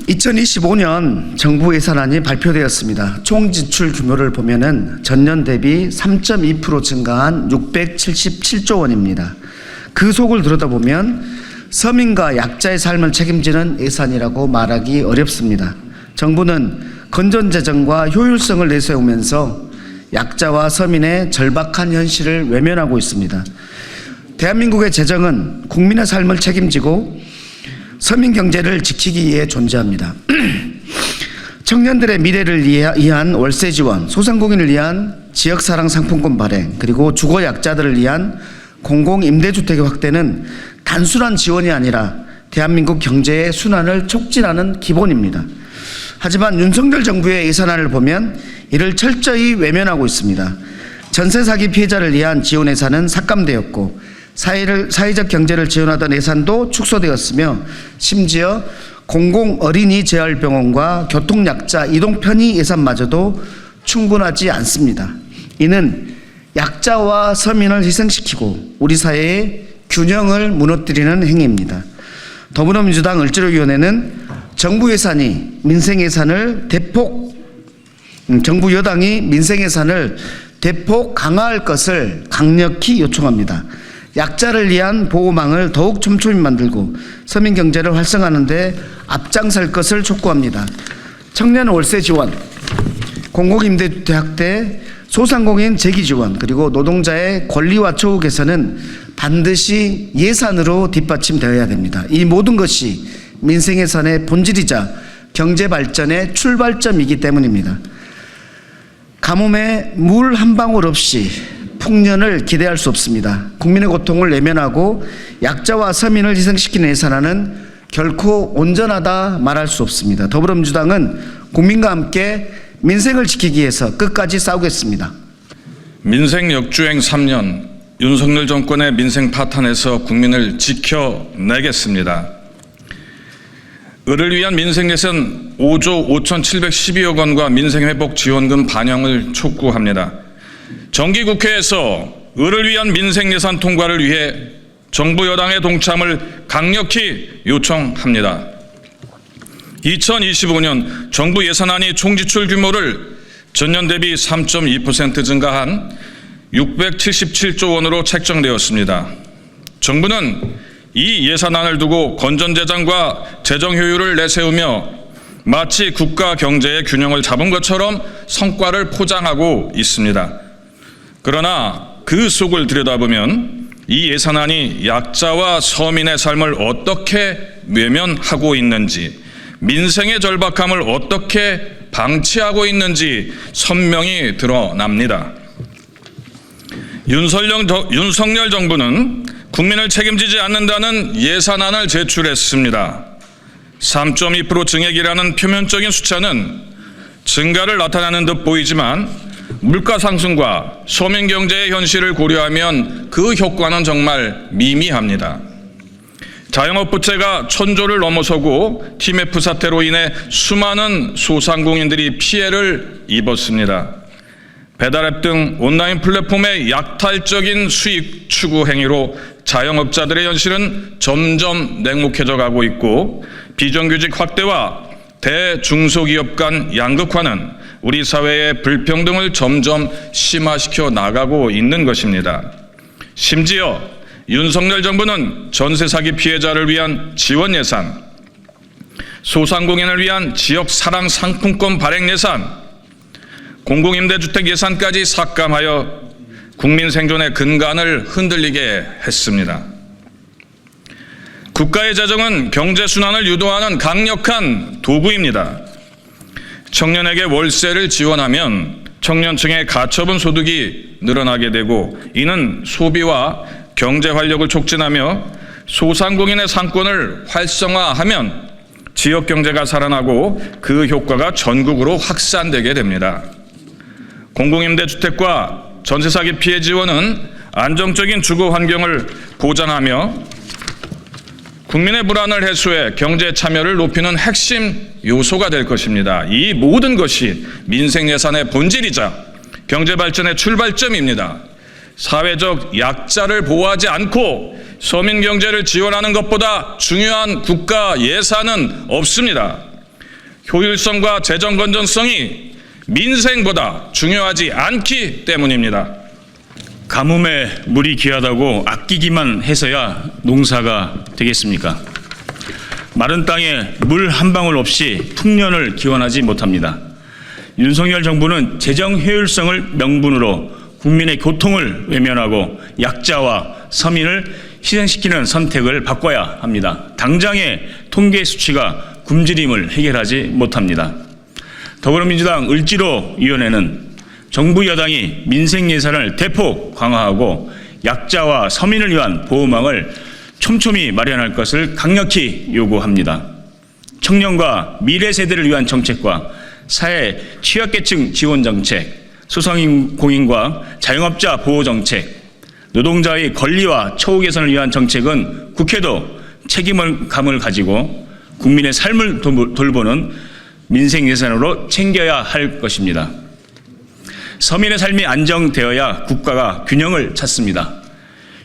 2025년 정부 예산안이 발표되었습니다. 총 지출 규모를 보면은 전년 대비 3.2% 증가한 677조 원입니다. 그 속을 들여다보면 서민과 약자의 삶을 책임지는 예산이라고 말하기 어렵습니다. 정부는 건전재정과 효율성을 내세우면서 약자와 서민의 절박한 현실을 외면하고 있습니다. 대한민국의 재정은 국민의 삶을 책임지고 서민 경제를 지키기 위해 존재합니다. 청년들의 미래를 위한 월세 지원, 소상공인을 위한 지역사랑 상품권 발행, 그리고 주거 약자들을 위한 공공임대주택의 확대는 단순한 지원이 아니라 대한민국 경제의 순환을 촉진하는 기본입니다. 하지만 윤석열 정부의 예산안을 보면 이를 철저히 외면하고 있습니다. 전세 사기 피해자를 위한 지원 예산은 삭감되었고 사회적 경제를 지원하던 예산도 축소되었으며 심지어 공공 어린이 재활병원과 교통약자 이동 편의 예산마저도 충분하지 않습니다. 이는 약자와 서민을 희생시키고 우리 사회의 균형을 무너뜨리는 행위입니다. 더불어민주당 을지로위원회는 정부 여당이 민생 예산을 대폭 강화할 것을 강력히 요청합니다. 약자를 위한 보호망을 더욱 촘촘히 만들고 서민 경제를 활성화하는 데 앞장설 것을 촉구합니다. 청년 월세 지원, 공공임대주택 확대, 소상공인 재기 지원, 그리고 노동자의 권리와 처우 개선은 반드시 예산으로 뒷받침되어야 됩니다. 이 모든 것이 민생 예산의 본질이자 경제 발전의 출발점이기 때문입니다. 가뭄에 물 한 방울 없이 풍년을 기대할 수 없습니다. 국민의 고통을 외면하고 약자와 서민을 희생시키는 예산안은 결코 온전하다 말할 수 없습니다. 더불어민주당은 국민과 함께 민생을 지키기 위해서 끝까지 싸우겠습니다. 민생 역주행 3년, 윤석열 정권의 민생 파탄에서 국민을 지켜내겠습니다. 을을 위한 민생 예산 5조 5,712억 원과 민생회복 지원금 반영을 촉구합니다. 정기국회에서 을을 위한 민생 예산 통과를 위해 정부 여당의 동참을 강력히 요청합니다. 2025년 정부 예산안이 총지출 규모를 전년 대비 3.2% 증가한 677조 원으로 책정되었습니다. 정부는 이 예산안을 두고 건전재정과 재정효율을 내세우며 마치 국가 경제의 균형을 잡은 것처럼 성과를 포장하고 있습니다. 그러나 그 속을 들여다보면 이 예산안이 약자와 서민의 삶을 어떻게 외면하고 있는지, 민생의 절박함을 어떻게 방치하고 있는지 선명히 드러납니다. 윤석열 정부는 국민을 책임지지 않는다는 예산안을 제출했습니다. 3.2% 증액이라는 표면적인 숫자는 증가를 나타내는 듯 보이지만 물가 상승과 서민 경제의 현실을 고려하면 그 효과는 정말 미미합니다. 자영업 부채가 1,000조를 넘어서고 TMF 사태로 인해 수많은 소상공인들이 피해를 입었습니다. 배달앱 등 온라인 플랫폼의 약탈적인 수익 추구 행위로 자영업자들의 현실은 점점 냉혹해져 가고 있고 비정규직 확대와 대중소기업 간 양극화는 우리 사회의 불평등을 점점 심화시켜 나가고 있는 것입니다. 심지어 윤석열 정부는 전세 사기 피해자를 위한 지원 예산, 소상공인을 위한 지역 사랑 상품권 발행 예산, 공공임대주택 예산까지 삭감하여 국민 생존의 근간을 흔들리게 했습니다. 국가의 재정은 경제 순환을 유도하는 강력한 도구입니다. 청년에게 월세를 지원하면 청년층의 가처분 소득이 늘어나게 되고 이는 소비와 경제 활력을 촉진하며 소상공인의 상권을 활성화하면 지역 경제가 살아나고 그 효과가 전국으로 확산되게 됩니다. 공공임대주택과 전세 사기 피해 지원은 안정적인 주거 환경을 보장하며 국민의 불안을 해소해 경제 참여를 높이는 핵심 요소가 될 것입니다. 이 모든 것이 민생 예산의 본질이자 경제 발전의 출발점입니다. 사회적 약자를 보호하지 않고 서민 경제를 지원하는 것보다 중요한 국가 예산은 없습니다. 효율성과 재정 건전성이 민생보다 중요하지 않기 때문입니다. 가뭄에 물이 귀하다고 아끼기만 해서야 농사가 되겠습니까? 마른 땅에 물 한 방울 없이 풍년을 기원하지 못합니다. 윤석열 정부는 재정 효율성을 명분으로 국민의 고통을 외면하고 약자와 서민을 희생시키는 선택을 바꿔야 합니다. 당장의 통계 수치가 굶주림을 해결하지 못합니다. 더불어민주당 을지로위원회는 정부 여당이 민생 예산을 대폭 강화하고 약자와 서민을 위한 보호망을 촘촘히 마련할 것을 강력히 요구합니다. 청년과 미래 세대를 위한 정책과 사회 취약계층 지원 정책, 소상공인과 자영업자 보호 정책, 노동자의 권리와 처우 개선을 위한 정책은 국회도 책임감을 가지고 국민의 삶을 돌보는 민생 예산으로 챙겨야 할 것입니다. 서민의 삶이 안정되어야 국가가 균형을 찾습니다.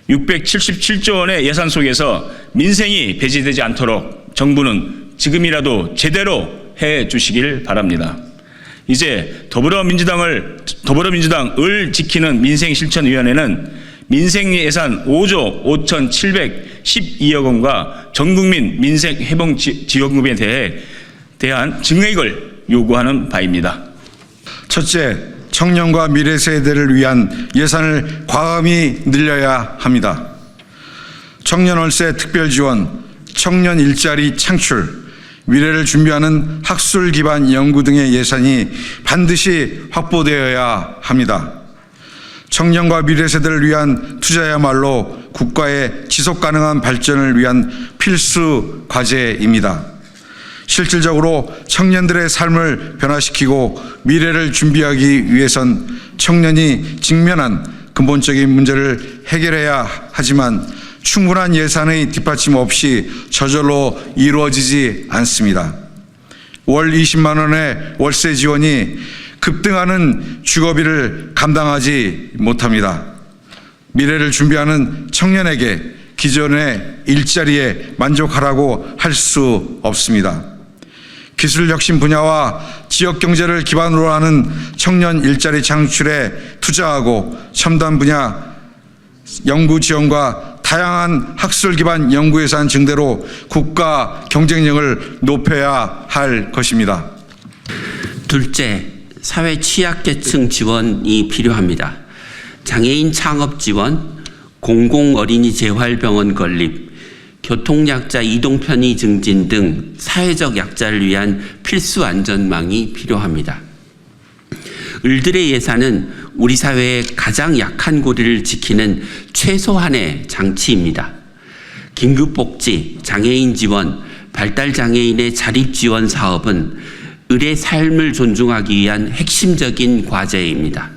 677조 원의 예산 속에서 민생이 배제되지 않도록 정부는 지금이라도 제대로 해 주시길 바랍니다. 이제 더불어민주당 을 지키는 민생실천위원회는 민생 예산 5조 5,712억 원과 전국민 민생회복지원금에 대한 증액을 요구하는 바입니다. 첫째, 청년과 미래 세대를 위한 예산을 과감히 늘려야 합니다. 청년 월세 특별 지원, 청년 일자리 창출, 미래를 준비하는 학술 기반 연구 등의 예산이 반드시 확보되어야 합니다. 청년과 미래 세대를 위한 투자야말로 국가의 지속 가능한 발전을 위한 필수 과제입니다. 실질적으로 청년들의 삶을 변화시키고 미래를 준비하기 위해선 청년이 직면한 근본적인 문제를 해결해야 하지만 충분한 예산의 뒷받침 없이 저절로 이루어지지 않습니다. 월 20만 원의 월세 지원이 급등하는 주거비를 감당하지 못합니다. 미래를 준비하는 청년에게 기존의 일자리에 만족하라고 할 수 없습니다. 기술혁신 분야와 지역경제를 기반으로 하는 청년 일자리 창출에 투자하고 첨단 분야 연구 지원과 다양한 학술 기반 연구 예산 증대로 국가 경쟁력을 높여야 할 것입니다. 둘째, 사회 취약계층 지원이 필요합니다. 장애인 창업 지원, 공공 어린이 재활병원 건립, 교통약자 이동 편의 증진 등 사회적 약자를 위한 필수 안전망이 필요합니다. 을들의 예산은 우리 사회의 가장 약한 고리를 지키는 최소한의 장치입니다. 긴급복지, 장애인 지원, 발달장애인의 자립지원 사업은 을의 삶을 존중하기 위한 핵심적인 과제입니다.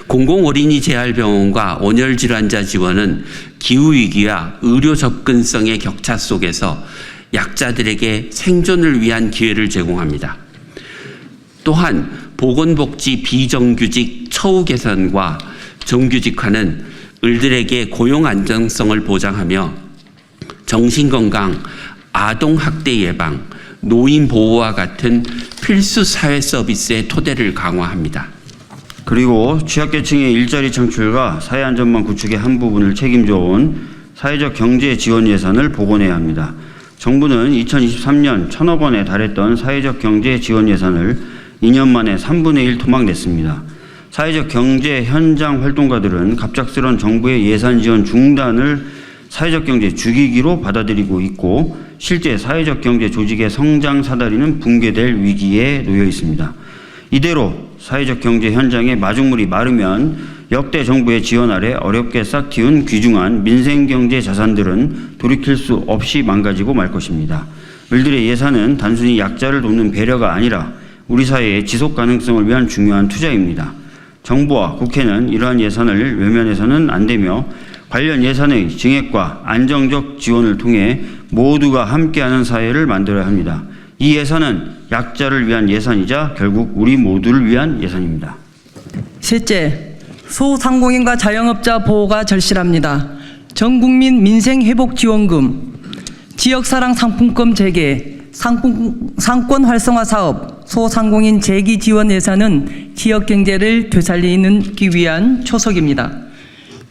공공어린이 재활병원과 온열질환자 지원은 기후위기와 의료 접근성의 격차 속에서 약자들에게 생존을 위한 기회를 제공합니다. 또한 보건복지 비정규직 처우 개선과 정규직화는 을들에게 고용 안정성을 보장하며 정신건강, 아동학대 예방, 노인 보호와 같은 필수 사회 서비스의 토대를 강화합니다. 그리고 취약계층의 일자리 창출과 사회안전망 구축의 한 부분을 책임져온 사회적 경제 지원 예산을 복원해야 합니다. 정부는 2023년 1,000억 원에 달했던 사회적 경제 지원 예산을 2년 만에 3분의 1 토막냈습니다. 사회적 경제 현장 활동가들은 갑작스런 정부의 예산 지원 중단을 사회적 경제 죽이기로 받아들이고 있고 실제 사회적 경제 조직의 성장 사다리는 붕괴될 위기에 놓여 있습니다. 이대로 사회적 경제 현장의 마중물이 마르면 역대 정부의 지원 아래 어렵게 싹 틔운 귀중한 민생경제 자산들은 돌이킬 수 없이 망가지고 말 것입니다. 을들의 예산은 단순히 약자를 돕는 배려가 아니라 우리 사회의 지속 가능성을 위한 중요한 투자입니다. 정부와 국회는 이러한 예산을 외면해서는 안 되며 관련 예산의 증액과 안정적 지원을 통해 모두가 함께하는 사회를 만들어야 합니다. 이 예산은 약자를 위한 예산이자 결국 우리 모두를 위한 예산입니다. 셋째, 소상공인과 자영업자 보호가 절실합니다. 전국민 민생회복지원금, 지역사랑 상품권 재개, 상권 활성화 사업, 소상공인 재기 지원 예산은 지역 경제를 되살리기 위한 초석입니다.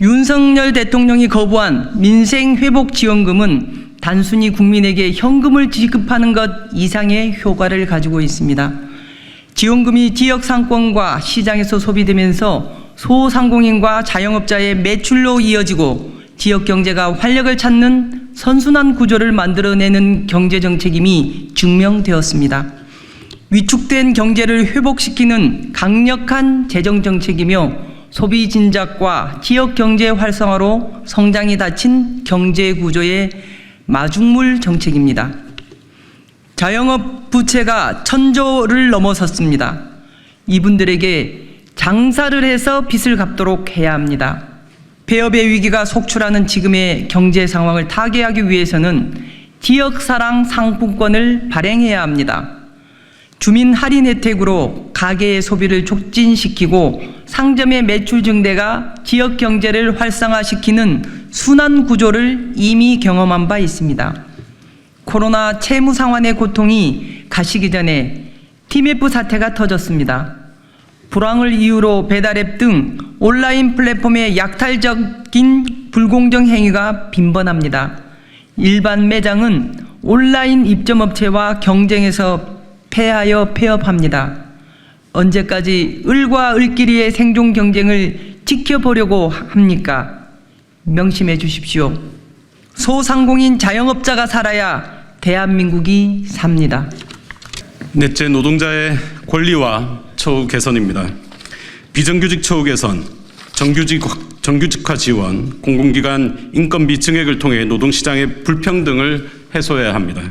윤석열 대통령이 거부한 민생 회복 지원금은 단순히 국민에게 현금을 지급하는 것 이상의 효과를 가지고 있습니다. 지원금이 지역 상권과 시장에서 소비되면서 소상공인과 자영업자의 매출로 이어지고 지역 경제가 활력을 찾는 선순환 구조를 만들어내는 경제정책임이 증명되었습니다. 위축된 경제를 회복시키는 강력한 재정정책이며 소비 진작과 지역 경제 활성화로 성장이 닫힌 경제 구조의 마중물 정책입니다. 자영업 부채가 1,000조를 넘어섰습니다. 이분들에게 장사를 해서 빚을 갚도록 해야 합니다. 폐업의 위기가 속출하는 지금의 경제 상황을 타개하기 위해서는 지역사랑 상품권을 발행해야 합니다. 주민 할인 혜택으로 가계의 소비를 촉진시키고 상점의 매출 증대가 지역 경제를 활성화시키는 순환 구조를 이미 경험한 바 있습니다. 코로나 채무 상환의 고통이 가시기 전에 TMF 사태가 터졌습니다. 불황을 이유로 배달앱 등 온라인 플랫폼의 약탈적인 불공정 행위가 빈번합니다. 일반 매장은 온라인 입점업체와 경쟁해서 패하여 폐업합니다. 언제까지 을과 을끼리의 생존 경쟁을 지켜보려고 합니까? 명심해 주십시오. 소상공인 자영업자가 살아야 대한민국이 삽니다. 넷째, 노동자의 권리와 처우 개선입니다. 비정규직 처우 개선, 정규직화 지원, 공공기관 인건비 증액을 통해 노동시장의 불평등을 해소해야 합니다.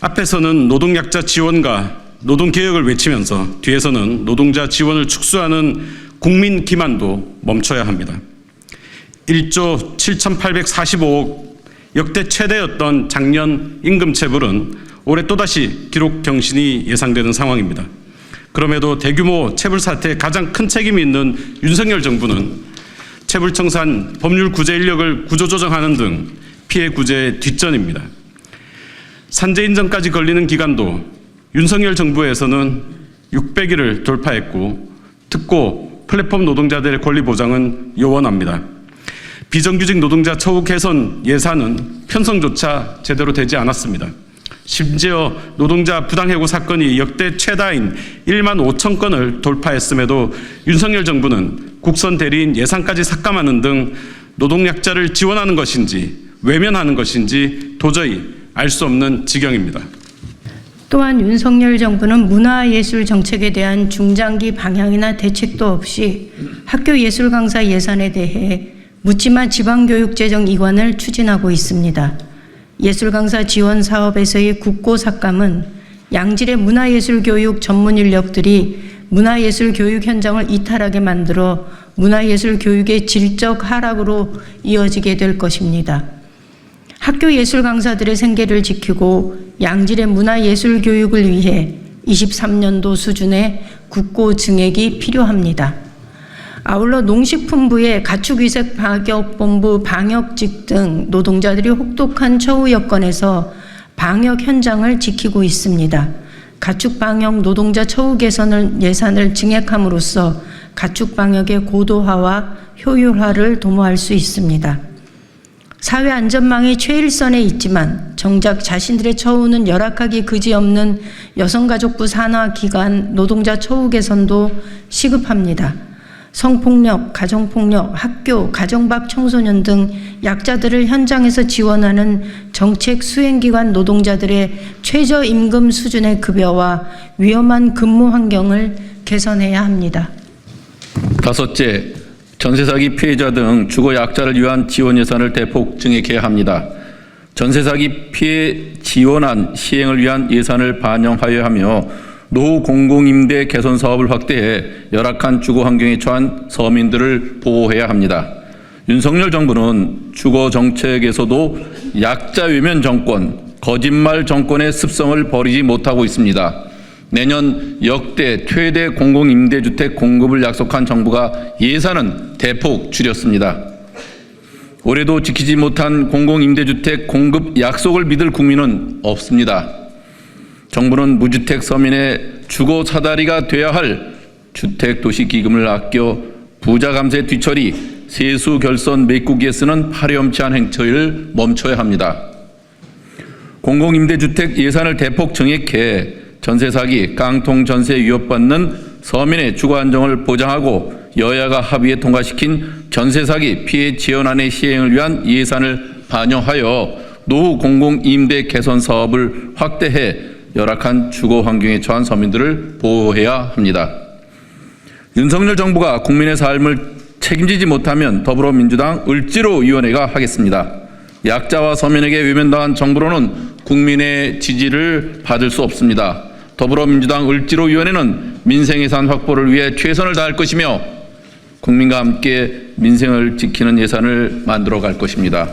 앞에서는 노동약자 지원과 노동개혁을 외치면서 뒤에서는 노동자 지원을 축소하는 국민 기만도 멈춰야 합니다. 1조 7,845억 역대 최대였던 작년 임금체불은 올해 또다시 기록 경신이 예상되는 상황입니다. 그럼에도 대규모 체불 사태에 가장 큰 책임이 있는 윤석열 정부는 체불 청산, 법률 구제 인력을 구조조정하는 등 피해 구제에 뒷전입니다. 산재 인정까지 걸리는 기간도 윤석열 정부에서는 600일을 돌파했고 특고 플랫폼 노동자들의 권리 보장은 요원합니다. 비정규직 노동자 처우 개선 예산은 편성조차 제대로 되지 않았습니다. 심지어 노동자 부당해고 사건이 역대 최다인 1만 5천 건을 돌파했음에도 윤석열 정부는 국선 대리인 예산까지 삭감하는 등 노동약자를 지원하는 것인지 외면하는 것인지 도저히 알 수 없는 지경입니다. 또한 윤석열 정부는 문화예술 정책에 대한 중장기 방향이나 대책도 없이 학교 예술 강사 예산에 대해 묻지마 지방교육재정 이관을 추진하고 있습니다. 예술 강사 지원 사업에서의 국고 삭감은 양질의 문화예술 교육 전문 인력들이 문화예술 교육 현장을 이탈하게 만들어 문화예술 교육의 질적 하락으로 이어지게 될 것입니다. 학교 예술 강사들의 생계를 지키고 양질의 문화예술 교육을 위해 23년도 수준의 국고 증액이 필요합니다. 아울러 농식품부의 가축위생방역본부 방역직 등 노동자들이 혹독한 처우 여건에서 방역 현장을 지키고 있습니다. 가축방역 노동자 처우 개선을 예산을 증액함으로써 가축방역의 고도화와 효율화를 도모할 수 있습니다. 사회 안전망이 최일선에 있지만 정작 자신들의 처우는 열악하기 그지없는 여성가족부 산하기관 노동자 처우 개선도 시급합니다. 성폭력, 가정폭력, 학교, 가정밖 청소년 등 약자들을 현장에서 지원하는 정책 수행기관 노동자들의 최저임금 수준의 급여와 위험한 근무 환경을 개선해야 합니다. 다섯째, 전세 사기 피해자 등 주거 약자를 위한 지원 예산을 대폭 증액해야 합니다. 전세 사기 피해 지원안 시행을 위한 예산을 반영하여야 하며 노후 공공임대 개선 사업을 확대해 열악한 주거 환경에 처한 서민들을 보호해야 합니다. 윤석열 정부는 주거 정책에서도 약자 외면 정권, 거짓말 정권의 습성을 버리지 못하고 있습니다. 내년 역대 최대 공공임대주택 공급을 약속한 정부가 예산은 대폭 줄였습니다. 올해도 지키지 못한 공공임대주택 공급 약속을 믿을 국민은 없습니다. 정부는 무주택 서민의 주거 사다리가 돼야 할 주택도시기금을 아껴 부자 감세 뒤처리, 세수 결손 메꾸기에 쓰는 파렴치한 행처를 멈춰야 합니다. 공공임대주택 예산을 대폭 증액해 전세 사기, 깡통 전세 위협받는 서민의 주거 안정을 보장하고 여야가 합의에 통과시킨 전세 사기 피해 지원안의 시행을 위한 예산을 반영하여 노후 공공임대 개선 사업을 확대해 열악한 주거 환경에 처한 서민들을 보호해야 합니다. 윤석열 정부가 국민의 삶을 책임지지 못하면 더불어민주당 을지로위원회가 하겠습니다. 약자와 서민에게 외면당한 정부로는 국민의 지지를 받을 수 없습니다. 더불어민주당 을지로위원회는 민생예산 확보를 위해 최선을 다할 것이며 국민과 함께 민생을 지키는 예산을 만들어 갈 것입니다.